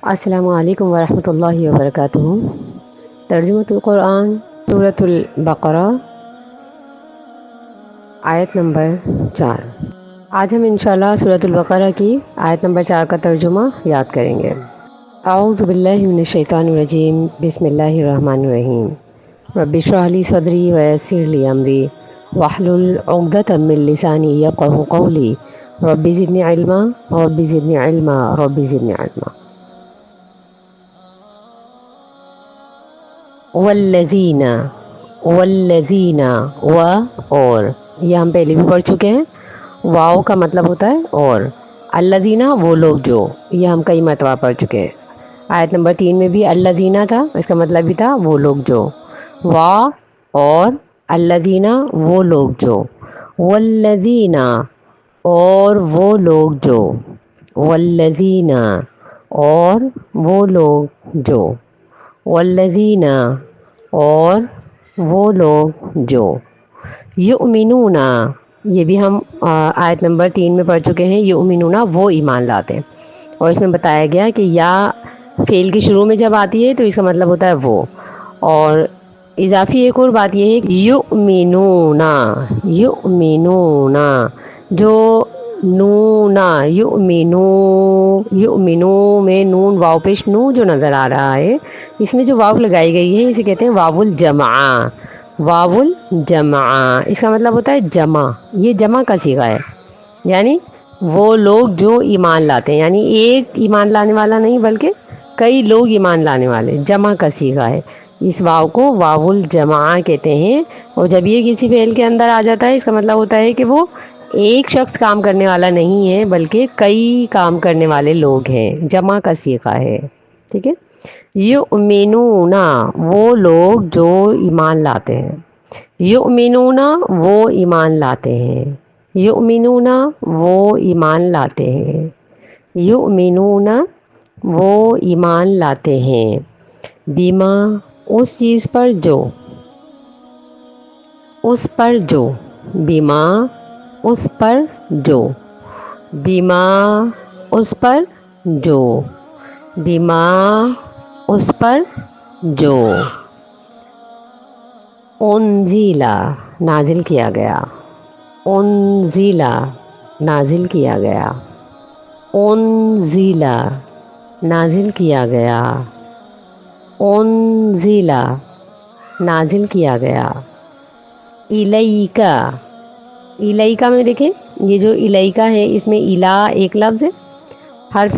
السلام علیکم ورحمۃ اللہ وبرکاتہ۔ ترجمۃ القرآن سورۃ البقرہ آیت نمبر 4۔ آج ہم انشاءاللہ سورۃ البقرہ کی آیت نمبر 4 کا ترجمہ یاد کریں گے۔ اعوذ باللہ من الشیطان الرجیم، بسم اللہ الرحمن الرحیم۔ رب اشرح لی صدری ویسر لی امری واحلل عقدۃ من لسانی یفقہوا قولی رب زدنی علما رب زدنی علما رب زدنی علما۔ والذین والذین و اور، یہ ہم پہلے بھی پڑھ چکے ہیں۔ واو کا مطلب ہوتا ہے اور، الذین وہ لوگ جو، یہ ہم کئی مرتبہ پڑھ چکے ہیں۔ آیت نمبر 3 میں بھی الذین تھا، اس کا مطلب بھی تھا وہ لوگ جو۔ وا اور الذین وہ لوگ جو، والذین اور وہ لوگ جو، والذین اور وہ لوگ جو، والذین اور وہ لوگ جو، یؤمنون، یہ بھی ہم آیت نمبر 3 میں پڑھ چکے ہیں۔ یؤمنون وہ ایمان لاتے ہیں، اور اس میں بتایا گیا کہ یا فعل کے شروع میں جب آتی ہے تو اس کا مطلب ہوتا ہے وہ۔ اور اضافی ایک اور بات یہ ہے کہ یؤمنون، یؤمنون جو نون، یؤمنو یؤمنو میں نون واو پیش نو جو نظر آ رہا ہے، اس میں جو واو لگائی گئی ہے اسے کہتے ہیں واو الجمع۔ واو الجمع اس کا مطلب ہوتا ہے جمع، یہ جمع کا صیغہ ہے، یعنی وہ لوگ جو ایمان لاتے ہیں، یعنی ایک ایمان لانے والا نہیں بلکہ کئی لوگ ایمان لانے والے، جمع کا صیغہ ہے۔ اس واو کو واو الجمع کہتے ہیں، اور جب یہ کسی فعل کے اندر آ جاتا ہے اس کا مطلب ہوتا ہے کہ وہ ایک شخص کام کرنے والا نہیں ہے بلکہ کئی کام کرنے والے لوگ ہیں، جمع کا صیغہ ہے، ٹھیک ہے۔ یؤمنون وہ لوگ جو ایمان لاتے ہیں، یؤمنون وہ ایمان لاتے ہیں، یؤمنون وہ ایمان لاتے ہیں، یؤمنون وہ ایمان لاتے ہیں، بما اس چیز پر جو، اس پر جو، بما اس پر جو، بما اس پر جو، بما اس پر جو، انزیلا نازل کیا گیا، انزیلا نازل کیا گیا، انزیلا نازل کیا گیا، انزیلا نازل کیا گیا، الیکا، الیکا میں دیکھیں یہ جو الیکا ہے اس میں الا ایک لفظ ہے، حرف